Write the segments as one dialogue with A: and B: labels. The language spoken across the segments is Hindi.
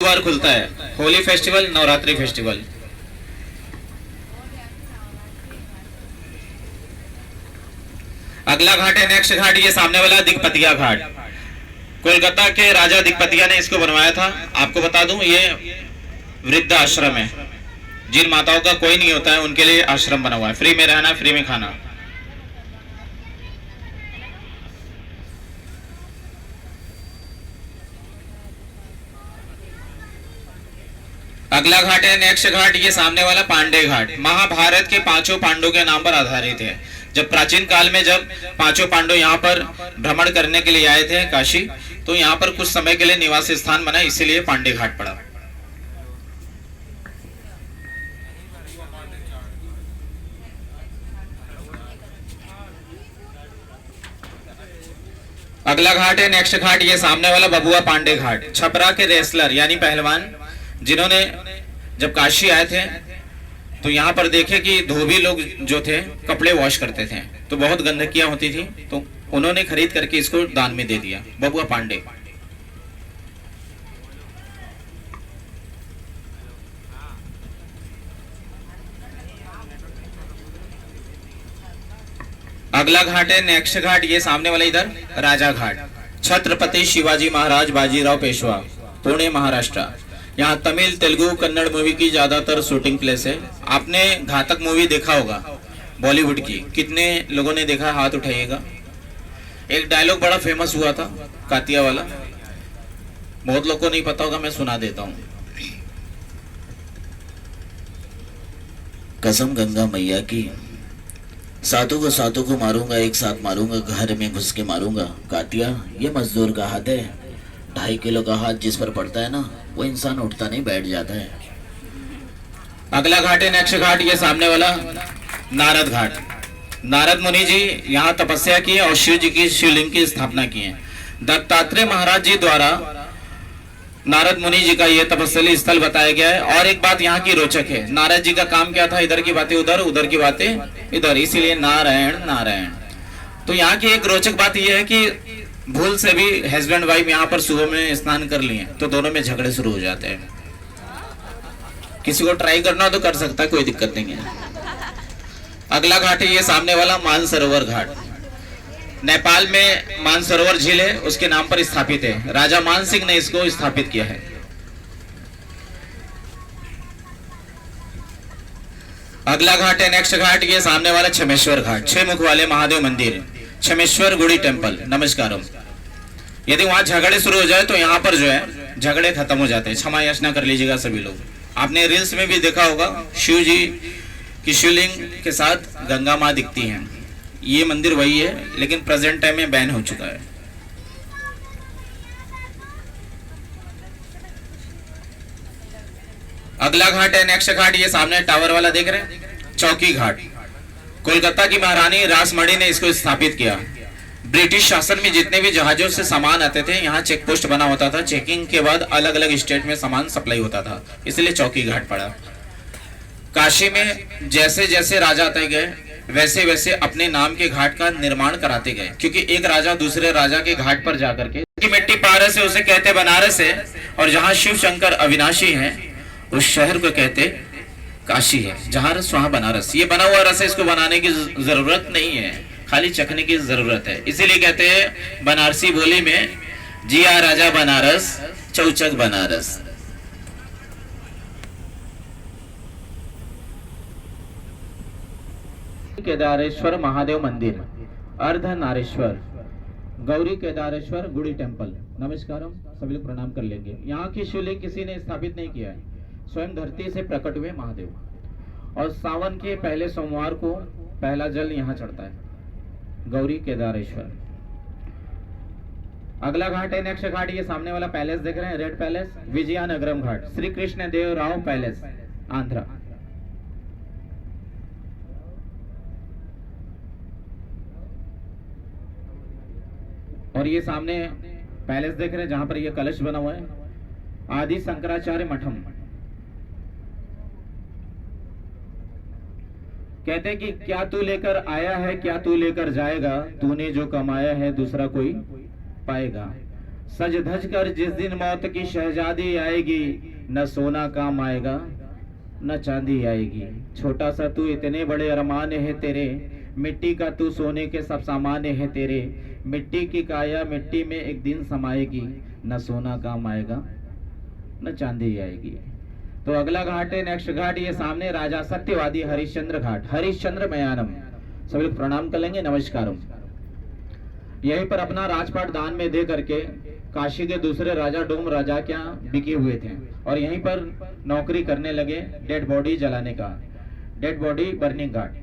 A: बार खुलता है, होली फेस्टिवल, नवरात्रि फेस्टिवल। अगला घाट है, नेक्स्ट घाट ये सामने वाला दिग्पतिया घाट। कोलकाता के राजा दिग्पतिया ने इसको बनवाया था। आपको बता दूं, ये वृद्ध आश्रम है। जिन माताओं का कोई नहीं होता है उनके लिए आश्रम बना हुआ है, फ्री में रहना, फ्री में खाना। अगला घाट है, नेक्स्ट घाट ये सामने वाला पांडे घाट। महाभारत के पांचों पांडवों के नाम पर आधारित है। जब प्राचीन काल में जब पांचों पांडव यहाँ पर भ्रमण करने के लिए आए थे काशी, तो यहाँ पर कुछ समय के लिए निवास स्थान बना, इसीलिए पांडे घाट पड़ा। अगला घाट है, नेक्स्ट घाट ये सामने वाला बबुआ पांडे घाट। छपरा के रेसलर यानी पहलवान, जिन्होंने जब काशी आए थे तो यहाँ पर देखे कि धोबी लोग जो थे कपड़े वॉश करते थे, तो बहुत गंदगियां होती थी, तो उन्होंने खरीद करके इसको दान में दे दिया, बबुआ पांडे। अगला घाट है, नेक्स्ट घाट ये सामने वाला इधर राजा घाट। छत्रपति शिवाजी महाराज बाजीराव पेशवा, पुणे महाराष्ट्र। यहाँ तमिल, तेलुगु, कन्नड़ मूवी की ज्यादातर शूटिंग प्लेस है। आपने घातक मूवी देखा होगा बॉलीवुड की, कितने लोगों ने देखा, हाथ उठाइएगा। एक डायलॉग बड़ा फेमस हुआ था कातिया वाला, बहुत लोगों को नहीं पता होगा, मैं सुना देता हूँ।
B: कसम गंगा मैया की, सातों को मारूंगा, एक साथ मारूंगा, घर में घुस के मारूंगा। कातिया, ये मजदूर का हाथ है, 2.5 किलो का हाथ जिस पर पड़ता है ना, वो इंसान उठता नहीं, बैठ जाता है।
A: अगला घाट है, नेक्स्ट घाट ये सामने वाला नारद घाट। नारद मुनि जी यहाँ तपस्या की और शिव जी की शिवलिंग की स्थापना की है। दत्तात्रेय महाराज जी द्वारा नारद मुनि जी का ये तपस्या स्थल बताया गया है। और एक बात यहाँ की रोचक है, नारद जी का काम क्या था, इधर की बातें उधर, उधर की बातें इधर, इसीलिए नारायण नारायण। तो यहाँ की एक रोचक बात यह है कि भूल से भी हस्बैंड वाइफ यहाँ पर सुबह में स्नान कर लिए तो दोनों में झगड़े शुरू हो जाते हैं। किसी को ट्राई करना हो तो कर सकता है, कोई दिक्कत नहीं है। अगला घाट है ये सामने वाला मानसरोवर घाट। नेपाल में मानसरोवर झील है, उसके नाम पर स्थापित है। राजा मान सिंह ने इसको स्थापित किया है। अगला घाट है, नेक्स्ट घाट ये सामने वाला छमेश्वर घाट। 6 मुख वाले महादेव मंदिर, छमेश्वर गुड़ी टेम्पल। नमस्कार। यदि वहां झगड़े शुरू हो जाए तो यहाँ पर जो है झगड़े खत्म हो जाते हैं। क्षमा याचना कर लीजिएगा सभी लोग। आपने रील्स में भी देखा होगा, शिव जी की शिवलिंग के साथ गंगा माँ दिखती हैं। ये मंदिर वही है, लेकिन प्रेजेंट टाइम में बैन हो चुका है। अगला घाट है, नेक्स्ट घाट ये सामने टावर वाला देख रहे हैं, चौकी घाट। कोलकाता की महारानी रासमणी ने इसको स्थापित किया। ब्रिटिश शासन में जितने भी जहाजों से सामान आते थे, यहाँ चेक पोस्ट बना होता था। चेकिंग के बाद अलग अलग स्टेट में सामान सप्लाई होता था, इसलिए चौकी घाट पड़ा। काशी में जैसे जैसे राजा आते गए वैसे वैसे अपने नाम के घाट का निर्माण कराते गए, क्योंकि एक राजा दूसरे राजा के घाट पर जाकर के मिट्टी पारस है, उसे कहते बनारस है। और जहाँ शिव शंकर अविनाशी है, उस शहर को कहते काशी है। जहाँ रस वहाँ बनारस। ये बना हुआ रस है, इसको बनाने की जरूरत नहीं है, खाली चखने की जरूरत है। इसीलिए कहते हैं बनारसी बोली में, जिया राजा बनारस, चौचक बनारस। केदारेश्वर महादेव मंदिर, अर्धनारेश्वर, गौरी केदारेश्वर गुड़ी टेम्पल। नमस्कार, सभी लोग प्रणाम कर लेंगे। यहाँ की शिवलिंग किसी ने स्थापित नहीं किया है, स्वयं धरती से प्रकट हुए महादेव। और सावन के पहले सोमवार को पहला जल यहाँ चढ़ता है, गौरी केदारेश्वर। अगला घाट है, नेक्स्ट घाट ये सामने वाला पैलेस देख रहे हैं, रेड पैलेस, विजयानगरम घाट, श्री कृष्ण देव राव पैलेस, आंध्रा। और ये सामने पैलेस देख रहे हैं, जहां पर ये कलश बना हुआ है, आदि शंकराचार्य मठम। कहते हैं कि क्या तू लेकर आया है, क्या तू लेकर जाएगा, तूने जो कमाया है दूसरा कोई पाएगा। सज धज कर जिस दिन मौत की शहजादी आएगी, न सोना काम आएगा न चांदी आएगी। छोटा सा तू इतने बड़े अरमान है तेरे, मिट्टी का तू सोने के सब सामान है तेरे। मिट्टी की काया मिट्टी में एक दिन समाएगी, न सोना काम आएगा न चांदी आएगी। तो अगला घाट है, नेक्स्ट घाट ये सामने राजा सत्यवादी हरिश्चंद्र घाट, हरिश्चंद्र मयानम। सभी लोग प्रणाम कर लेंगे, नमस्कारम। यहीं पर अपना राजपाट दान में दे करके काशी के दूसरे राजा डोम राजा क्या बिके हुए थे और यहीं पर नौकरी करने लगे डेड बॉडी जलाने का, डेड बॉडी बर्निंग घाट।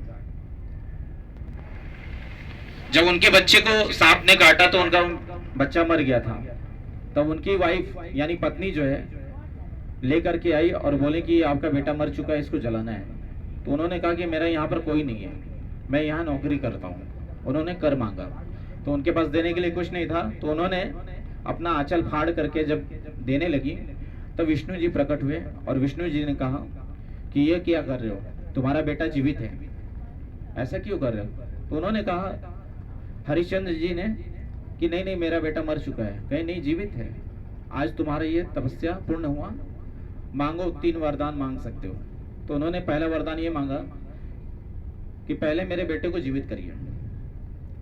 A: जब उनके बच्चे को सांप ने काटा तो उनका बच्चा मर गया था, तब उनकी वाइफ यानी पत्नी जो है लेकर के आई और बोले कि आपका बेटा मर चुका है, इसको जलाना है। तो उन्होंने कहा कि मेरा यहाँ पर कोई नहीं है, मैं यहाँ नौकरी करता हूँ। उन्होंने कर मांगा तो उनके पास देने के लिए कुछ नहीं था, तो उन्होंने अपना आंचल फाड़ करके जब देने लगी तो विष्णु जी प्रकट हुए और विष्णु जी ने कहा कि ये क्या कर रहे हो, तुम्हारा बेटा जीवित है, ऐसा क्यों कर रहे हो। तो उन्होंने कहा हरिश्चंद्र जी ने कि नहीं नहीं मेरा बेटा मर चुका है। कहीं नहीं, जीवित है, आज तुम्हारा ये तपस्या पूर्ण हुआ, मांगो 3 वरदान मांग सकते हो। तो उन्होंने पहला वरदान ये मांगा कि पहले मेरे बेटे को जीवित करिए,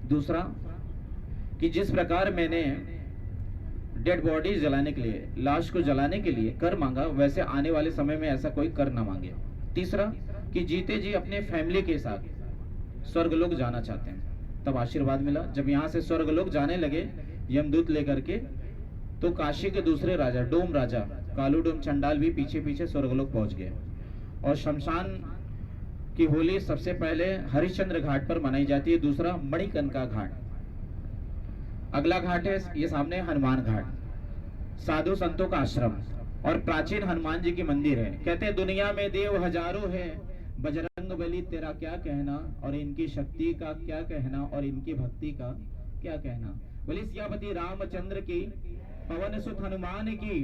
A: दूसरा कि जिस प्रकार मैंने डेड बॉडी जलाने के लिए, लाश को जलाने के लिए कर मांगा, वैसे आने वाले समय में ऐसा कोई कर ना मांगे। तीसरा कि जीते जी अपने फैमिली के साथ स्वर्गलोक जाना चाहते हैं। तब आशीर्वाद मिला। जब यहाँ से स्वर्गलोक जाने लगे यमदूत लेकर के, तो काशी के दूसरे राजा डोम राजा कालू डोम चंडाल भी पीछे पीछे स्वर्गलोक पहुंच गए। और शमशान की होली सबसे पहले हरिश्चंद्र घाट पर मनाई जाती है, दूसरा मणिकर्णिका घाट। अगला घाट है ये सामने हनुमान घाट, साधु संतों का आश्रम और प्राचीन हनुमान जी की मंदिर है। कहते हैं दुनिया में देव हजारों है, बजरंग बली तेरा क्या कहना, और इनकी शक्ति का क्या कहना और इनकी भक्ति का क्या कहना। बोले सियापति रामचंद्र की, पवन सुत हनुमान की।